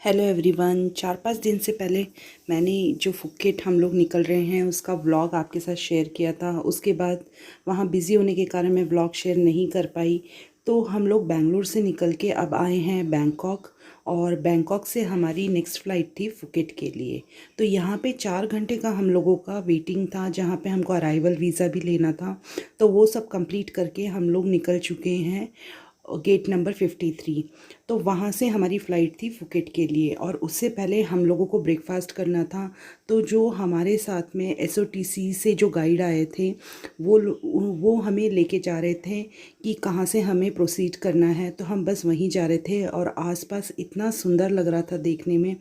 Hello everyone. 4-5 दिन से पहले मैंने जो फुकेट हम लोग निकल रहे हैं उसका व्लॉग आपके साथ शेयर किया था। उसके बाद वहाँ बिज़ी होने के कारण मैं व्लॉग शेयर नहीं कर पाई। तो हम लोग बेंगलुरु से निकल के अब आए हैं बैंकॉक, और बैंकॉक से हमारी नेक्स्ट फ़्लाइट थी फुकेट के लिए। तो यहाँ पे 4 घंटे का हम लोगों का वेटिंग था, जहाँ पे हमको अराइवल वीज़ा भी लेना था। तो वो सब कंप्लीट करके हम लोग निकल चुके हैं गेट नंबर 53। तो वहाँ से हमारी फ़्लाइट थी फुकेट के लिए, और उससे पहले हम लोगों को ब्रेकफास्ट करना था। तो जो हमारे साथ में एसओटीसी से जो गाइड आए थे वो हमें लेके जा रहे थे कि कहाँ से हमें प्रोसीड करना है। तो हम बस वहीं जा रहे थे, और आसपास इतना सुंदर लग रहा था देखने में।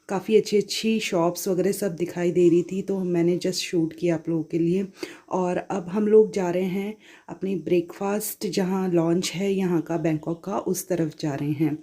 काफ़ी अच्छी अच्छी शॉप्स वगैरह सब दिखाई दे रही थी, तो मैंने जस्ट शूट किया आप लोगों के लिए। और अब हम लोग जा रहे हैं अपनी ब्रेकफास्ट जहाँ लॉन्च है यहाँ का बैंकॉक का, उस तरफ जा रहे हैं।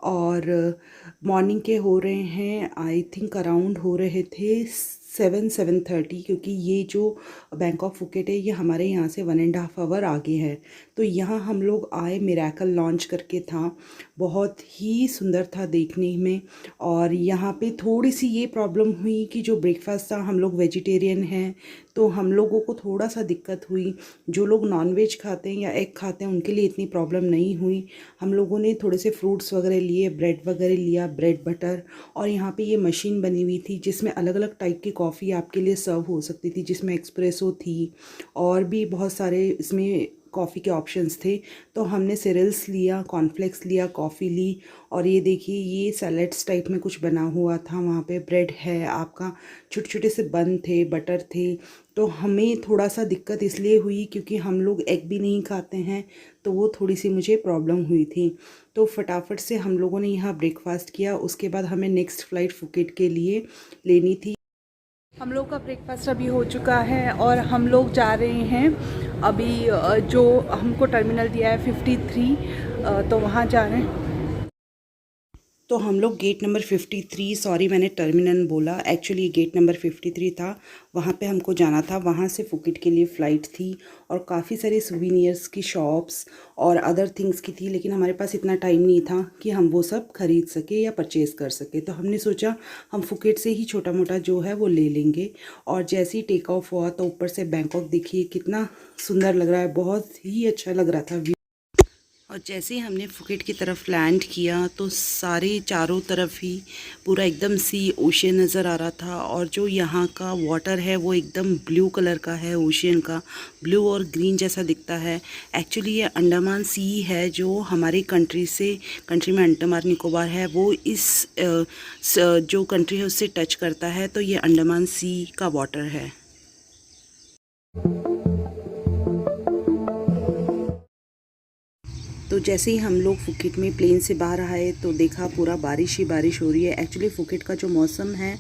और मॉर्निंग के हो रहे हैं, आई थिंक अराउंड हो रहे थे 7-7:30, क्योंकि ये जो बैंकॉक फुकेट है ये हमारे यहाँ से 1.5 आवर आगे है। तो यहाँ हम लोग आए, मिरेकल लॉन्च करके था, बहुत ही सुंदर था देखने में। और यहाँ पे थोड़ी सी ये प्रॉब्लम हुई कि जो ब्रेकफास्ट था, हम लोग वेजिटेरियन हैं तो हम लोगों को थोड़ा सा दिक्कत हुई। जो लोग नॉनवेज खाते हैं या एग खाते हैं उनके लिए इतनी प्रॉब्लम नहीं हुई। हम लोगों ने थोड़े से फ्रूट्स वगैरह लिए, ब्रेड वगैरह लिया, ब्रेड बटर। और यहाँ पे ये मशीन बनी हुई थी जिसमें अलग अलग टाइप की कॉफ़ी आपके लिए सर्व हो सकती थी, जिसमें एक्सप्रेसो थी और भी बहुत सारे इसमें कॉफ़ी के ऑप्शंस थे। तो हमने सीरियल्स लिया, कॉर्नफ्लेक्स लिया, कॉफ़ी ली। और ये देखिए, ये सैलेड्स टाइप में कुछ बना हुआ था। वहाँ पे ब्रेड है आपका, छोटे छोटे से बन थे, बटर थे। तो हमें थोड़ा सा दिक्कत इसलिए हुई क्योंकि हम लोग एग भी नहीं खाते हैं, तो वो थोड़ी सी मुझे प्रॉब्लम हुई थी। तो फटाफट से हम लोगों ने यहाँ ब्रेकफास्ट किया। उसके बाद हमें नेक्स्ट फ़्लाइट फुकेट के लिए लेनी थी। हम लोग का ब्रेकफास्ट अभी हो चुका है और हम लोग जा रहे हैं अभी जो हमको टर्मिनल दिया है 53, तो वहाँ जा रहे हैं। तो हम लोग गेट नंबर 53, सॉरी मैंने टर्मिनल बोला, एक्चुअली गेट नंबर 53 था, वहाँ पे हमको जाना था। वहाँ से फुकेट के लिए फ़्लाइट थी, और काफ़ी सारे सुवीनियर्स की शॉप्स और अदर थिंग्स की थी, लेकिन हमारे पास इतना टाइम नहीं था कि हम वो सब ख़रीद सके या परचेज़ कर सके। तो हमने सोचा हम फुकेट से ही छोटा मोटा जो है वो ले लेंगे। और जैसे ही टेक ऑफ हुआ तो ऊपर से बैंकॉक देखिए कितना सुंदर लग रहा है, बहुत ही अच्छा लग रहा था। और जैसे ही हमने फुकेट की तरफ लैंड किया तो सारे चारों तरफ ही पूरा एकदम सी ओशियन नज़र आ रहा था। और जो यहाँ का वाटर है वो एकदम ब्लू कलर का है, ओशियन का ब्लू और ग्रीन जैसा दिखता है। एक्चुअली ये अंडमान सी है, जो हमारी कंट्री में अंडमान निकोबार है, वो जो कंट्री है उससे टच करता है। तो ये अंडमान सी का वाटर है। तो जैसे ही हम लोग फुकेट में प्लेन से बाहर आए तो देखा पूरा बारिश ही बारिश हो रही है। एक्चुअली फुकेट का जो मौसम है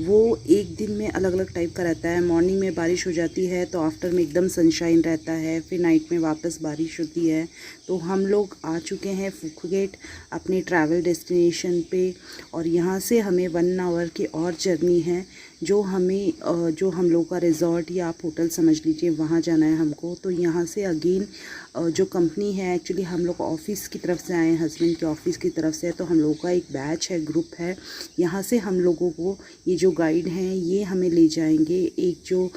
वो एक दिन में अलग अलग टाइप का रहता है। मॉर्निंग में बारिश हो जाती है तो आफ्टर में एकदम सनशाइन रहता है, फिर नाइट में वापस बारिश होती है। तो हम लोग आ चुके हैं फुकेट अपने ट्रैवल डेस्टिनेशन पे, और यहाँ से हमें 1 आवर की और जर्नी है। जो हम लोग का रिज़ॉर्ट या आप होटल समझ लीजिए, वहाँ जाना है हमको। तो यहाँ से अगेन जो कंपनी है, एक्चुअली हम लोग ऑफ़िस की तरफ से आए हैं, हस्बैंड के ऑफ़िस की तरफ से। तो हम लोगों का एक बैच है, ग्रुप है। यहाँ से हम लोगों को ये जो गाइड हैं ये हमें ले जाएंगे। एक जो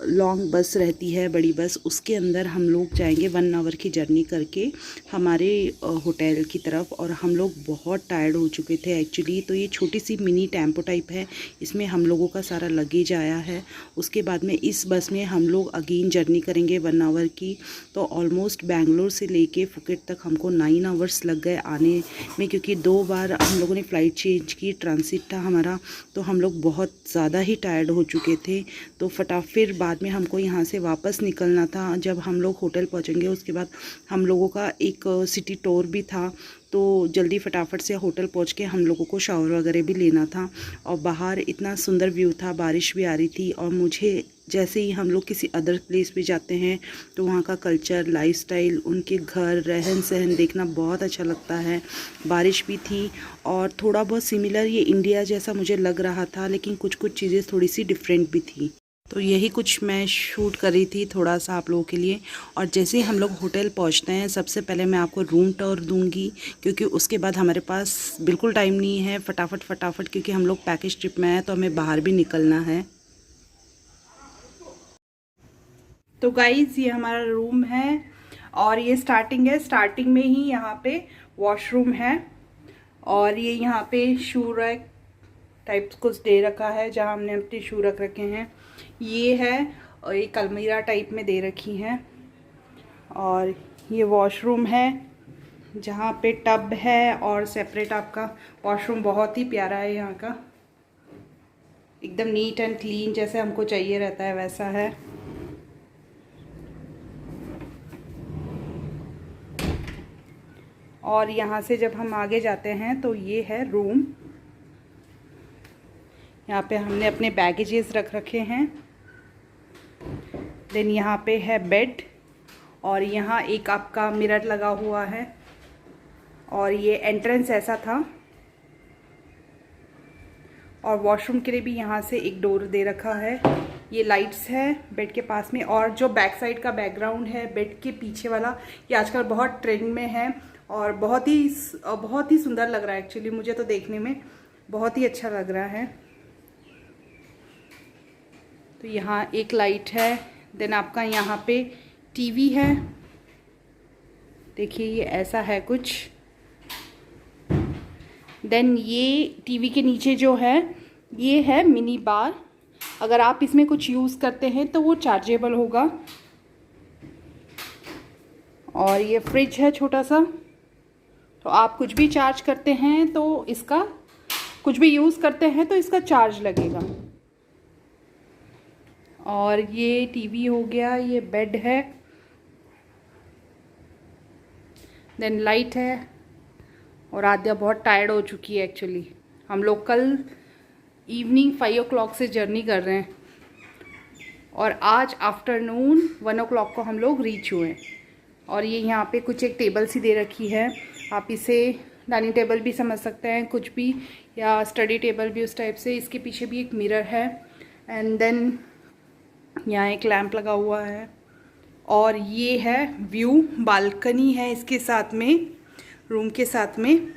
लॉन्ग बस रहती है, बड़ी बस, उसके अंदर हम लोग जाएंगे 1 आवर की जर्नी करके हमारे होटल की तरफ। और हम लोग बहुत टायर्ड हो चुके थे एक्चुअली। तो ये छोटी सी मिनी टेम्पो टाइप है, इसमें हम लोगों का सारा लगेज आया है। उसके बाद में इस बस में हम लोग अगेन जर्नी करेंगे 1 आवर की। तो ऑलमोस्ट बेंगलोर से लेके फुकेट तक हमको 9 आवर्स लग गए आने में, क्योंकि 2 बार हम लोगों ने फ़्लाइट चेंज की, ट्रांसिट था हमारा। तो हम लोग बहुत ज़्यादा ही टायर्ड हो चुके थे। तो फिर बाद में हमको यहाँ से वापस निकलना था। जब हम लोग होटल पहुँचेंगे उसके बाद हम लोगों का एक सिटी टूर भी था, तो जल्दी फटाफट से होटल पहुंच के हम लोगों को शावर वगैरह भी लेना था। और बाहर इतना सुंदर व्यू था, बारिश भी आ रही थी। और मुझे जैसे ही हम लोग किसी अदर प्लेस पे जाते हैं तो वहाँ का कल्चर, लाइफस्टाइल, उनके घर, रहन सहन देखना बहुत अच्छा लगता है। बारिश भी थी और थोड़ा बहुत सिमिलर ये इंडिया जैसा मुझे लग रहा था, लेकिन कुछ कुछ चीज़ें थोड़ी सी डिफरेंट भी थी। तो यही कुछ मैं शूट कर रही थी थोड़ा सा आप लोगों के लिए। और जैसे ही हम लोग होटल पहुंचते हैं, सबसे पहले मैं आपको रूम टूर दूंगी, क्योंकि उसके बाद हमारे पास बिल्कुल टाइम नहीं है। फटाफट क्योंकि हम लोग पैकेज ट्रिप में हैं तो हमें बाहर भी निकलना है। तो गाइज़ ये हमारा रूम है और ये स्टार्टिंग है। स्टार्टिंग में ही यहाँ पे वॉशरूम है और ये यहाँ पे शू रैक टाइप्स कुछ दे रखा है जहाँ हमने अपने शू रख रखे हैं। ये है और एक अलमीरा टाइप में दे रखी हैं। और ये वॉशरूम है जहाँ पे टब है और सेपरेट आपका वॉशरूम। बहुत ही प्यारा है यहाँ का, एकदम नीट एंड क्लीन जैसे हमको चाहिए रहता है वैसा है। और यहाँ से जब हम आगे जाते हैं तो ये है रूम। यहाँ पे हमने अपने बैगेजेस रख रखे हैं। देन यहाँ पे है बेड और यहाँ एक आपका मिरर लगा हुआ है और ये एंट्रेंस ऐसा था। और वॉशरूम के लिए भी यहाँ से एक डोर दे रखा है। ये लाइट्स है बेड के पास में। और जो बैक साइड का बैकग्राउंड है बेड के पीछे वाला, ये आजकल बहुत ट्रेंड में है और बहुत ही सुंदर लग रहा है। एक्चुअली मुझे तो देखने में बहुत ही अच्छा लग रहा है। तो यहाँ एक लाइट है। देन आपका यहाँ पे टीवी है, देखिए ये ऐसा है कुछ। देन ये टीवी के नीचे जो है ये है मिनी बार। अगर आप इसमें कुछ यूज़ करते हैं तो वो चार्जेबल होगा। और ये फ्रिज है छोटा सा, तो आप कुछ भी चार्ज करते हैं तो इसका, कुछ भी यूज़ करते हैं तो इसका चार्ज लगेगा। और ये टीवी हो गया, ये बेड है, देन लाइट है। और आद्या बहुत टायर्ड हो चुकी है एक्चुअली। हम लोग कल इवनिंग 5 o'clock से जर्नी कर रहे हैं और आज आफ्टरनून 1 o'clock को हम लोग रीच हुए। और ये यहाँ पे कुछ एक टेबल सी दे रखी है, आप इसे डाइनिंग टेबल भी समझ सकते हैं कुछ भी, या स्टडी टेबल भी उस टाइप से। इसके पीछे भी एक मिरर है एंड देन यहाँ एक लैंप लगा हुआ है। और ये है व्यू, बालकनी है इसके साथ में, रूम के साथ में।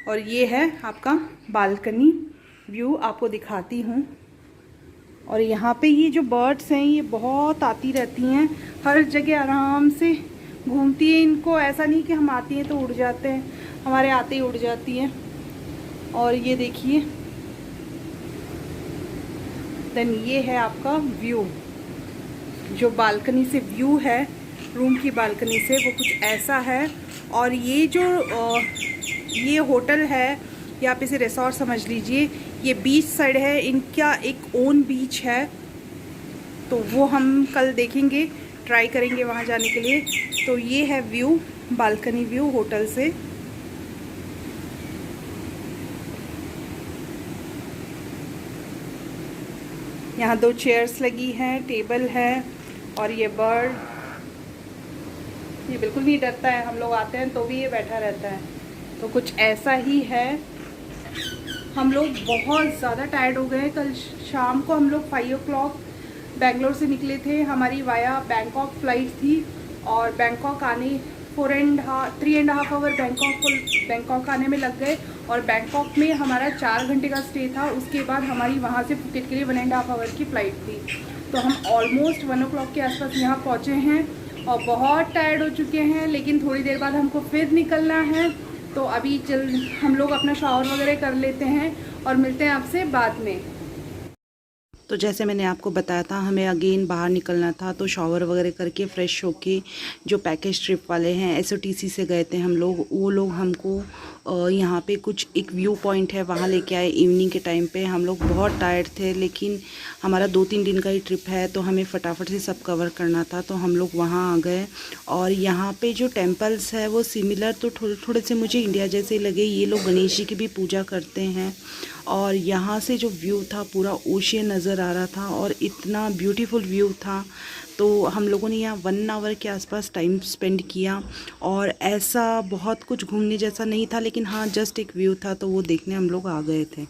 और ये है आपका बालकनी व्यू, आपको दिखाती हूँ। और यहाँ पे ये जो बर्ड्स हैं ये बहुत आती रहती हैं, हर जगह आराम से घूमती है। इनको ऐसा नहीं कि हम आती हैं तो उड़ जाते हैं, हमारे आते ही उड़ जाती हैं। और ये देखिए, देन ये है आपका व्यू, जो बालकनी से व्यू है रूम की बालकनी से, वो कुछ ऐसा है। और ये जो ये होटल है, या आप इसे रिसोर्ट समझ लीजिए, ये बीच साइड है, इनका एक ओन बीच है। तो वो हम कल देखेंगे, ट्राई करेंगे वहाँ जाने के लिए। तो ये है व्यू, बालकनी व्यू होटल से। यहाँ 2 चेयर्स लगी हैं, टेबल है। और ये बर्ड, ये बिल्कुल नहीं डरता है, हम लोग आते हैं तो भी ये बैठा रहता है। तो कुछ ऐसा ही है। हम लोग बहुत ज़्यादा टायर्ड हो गए। कल शाम को हम लोग 5 o'clock बेंगलोर से निकले थे, हमारी वाया बैंकॉक फ़्लाइट थी। और बैंकॉक आने 3.5 आवर बैंकॉक आने में लग गए। और बैंकॉक में हमारा 4 घंटे का स्टे था। उसके बाद हमारी वहाँ से फुकेट के लिए 1.5 आवर की फ़्लाइट थी। तो हम ऑलमोस्ट 1 o'clock के आसपास यहाँ पहुँचे हैं और बहुत टायर्ड हो चुके हैं। लेकिन थोड़ी देर बाद हमको फिर निकलना है, तो अभी हम लोग अपना शावर वगैरह कर लेते हैं और मिलते हैं आपसे बाद में। तो जैसे मैंने आपको बताया था, हमें अगेन बाहर निकलना था, तो शावर वगैरह करके फ़्रेश होके जो पैकेज ट्रिप वाले हैं SOTC से गए थे हम लोग, वो लोग हमको यहाँ पे कुछ एक व्यू पॉइंट है वहाँ लेके आए इवनिंग के टाइम पे। हम लोग बहुत टायर्ड थे, लेकिन हमारा 2-3 दिन का ही ट्रिप है तो हमें फटाफट से सब कवर करना था, तो हम लोग वहाँ आ गए। और यहाँ पे जो टेम्पल्स है वो सिमिलर तो थोड़े से मुझे इंडिया जैसे लगे। ये लोग गणेश जी की भी पूजा करते हैं। और यहाँ से जो व्यू था पूरा ओशियन नज़र आ रहा था और इतना ब्यूटीफुल व्यू था। तो हम लोगों ने यहाँ 1 आवर के आसपास टाइम स्पेंड किया। और ऐसा बहुत कुछ घूमने जैसा नहीं था, लेकिन हाँ जस्ट एक व्यू था, तो वो देखने हम लोग आ गए थे।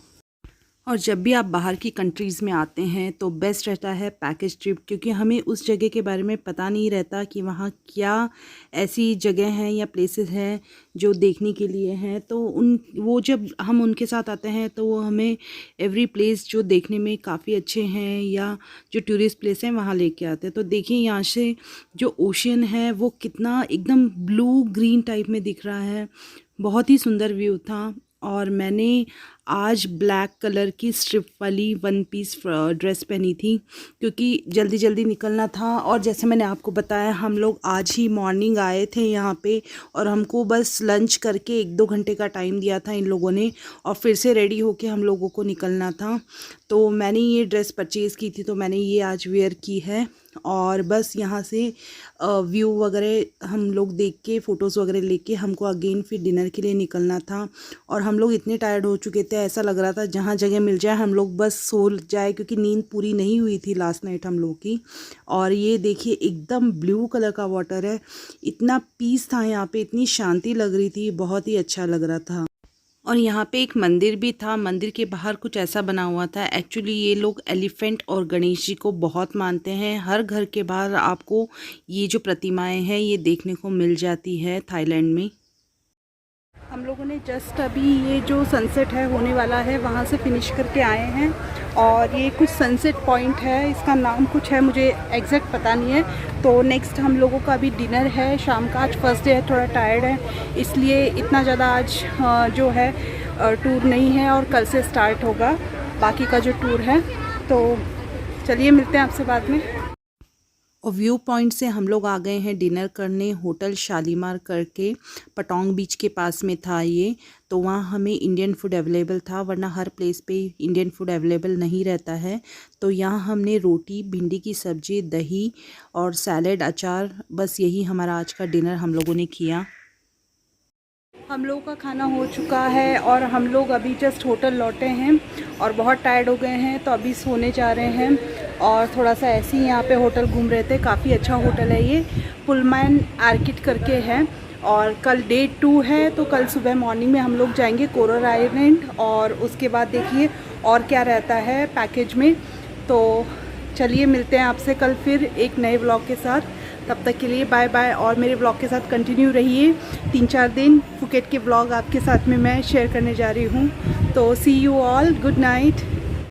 और जब भी आप बाहर की कंट्रीज़ में आते हैं तो बेस्ट रहता है पैकेज ट्रिप, क्योंकि हमें उस जगह के बारे में पता नहीं रहता कि वहाँ क्या ऐसी जगह हैं या प्लेसेस हैं जो देखने के लिए हैं। तो वो जब हम उनके साथ आते हैं तो वो हमें एवरी प्लेस जो देखने में काफ़ी अच्छे हैं या जो टूरिस्ट प्लेस हैं वहाँ लेके आते हैं। तो देखिए यहाँ से जो ओशियन है वो कितना एकदम ब्लू ग्रीन टाइप में दिख रहा है, बहुत ही सुंदर व्यू था। और मैंने आज ब्लैक कलर की स्ट्रिप वाली वन पीस ड्रेस पहनी थी क्योंकि जल्दी जल्दी निकलना था। और जैसे मैंने आपको बताया हम लोग आज ही मॉर्निंग आए थे यहाँ पे और हमको बस लंच करके 1-2 घंटे का टाइम दिया था इन लोगों ने और फिर से रेडी होके हम लोगों को निकलना था। तो मैंने ये ड्रेस परचेज़ की थी तो मैंने ये आज वेयर की है। और बस यहाँ से व्यू वगैरह हम लोग देख के फ़ोटोज़ वगैरह लेके हमको अगेन फिर डिनर के लिए निकलना था। और हम लोग इतने टायर्ड हो चुके थे, ऐसा लग रहा था जहाँ जगह मिल जाए हम लोग बस सो जाए, क्योंकि नींद पूरी नहीं हुई थी लास्ट नाइट हम लोग की। और ये देखिए एकदम ब्लू कलर का वाटर है, इतना पीस था यहाँ पे, इतनी शांति लग रही थी, बहुत ही अच्छा लग रहा था। और यहाँ पे एक मंदिर भी था, मंदिर के बाहर कुछ ऐसा बना हुआ था। एक्चुअली ये लोग एलिफेंट और गणेश जी को बहुत मानते हैं। हर घर के बाहर आपको ये जो प्रतिमाएं हैं ये देखने को मिल जाती है थाईलैंड में। हम लोगों ने जस्ट अभी ये जो सनसेट है होने वाला है वहाँ से फिनिश करके आए हैं। और ये कुछ सनसेट पॉइंट है, इसका नाम कुछ है, मुझे एग्जैक्ट पता नहीं है। तो नेक्स्ट हम लोगों का अभी डिनर है शाम का। आज फर्स्ट डे है, थोड़ा टायर्ड है इसलिए इतना ज़्यादा आज जो है टूर नहीं है और कल से स्टार्ट होगा बाकी का जो टूर है। तो चलिए मिलते हैं आपसे बाद में। और व्यू पॉइंट से हम लोग आ गए हैं डिनर करने होटल शालीमार करके, पटोंग बीच के पास में था ये। तो वहाँ हमें इंडियन फूड अवेलेबल था, वरना हर प्लेस पे इंडियन फूड अवेलेबल नहीं रहता है। तो यहाँ हमने रोटी, भिंडी की सब्ज़ी, दही और सैलेड, अचार, बस यही हमारा आज का डिनर हम लोगों ने किया। हम लोगों का खाना हो चुका है और हम लोग अभी जस्ट होटल लौटे हैं और बहुत टायर्ड हो गए हैं तो अभी सोने जा रहे हैं। और थोड़ा सा ऐसे ही यहाँ पे होटल घूम रहे थे, काफ़ी अच्छा होटल है ये, पुलमैन आर्किड करके है। और कल डे 2 है तो कल सुबह मॉर्निंग में हम लोग जाएंगे कोरल आइलैंड और उसके बाद देखिए और क्या रहता है पैकेज में। तो चलिए मिलते हैं आपसे कल फिर एक नए व्लॉग के साथ। तब तक के लिए बाय बाय और मेरे व्लॉग के साथ कंटिन्यू रहिए। 3-4 दिन फुकेट के व्लॉग आपके साथ में मैं शेयर करने जा रही हूँ। तो सी यू ऑल, गुड नाइट।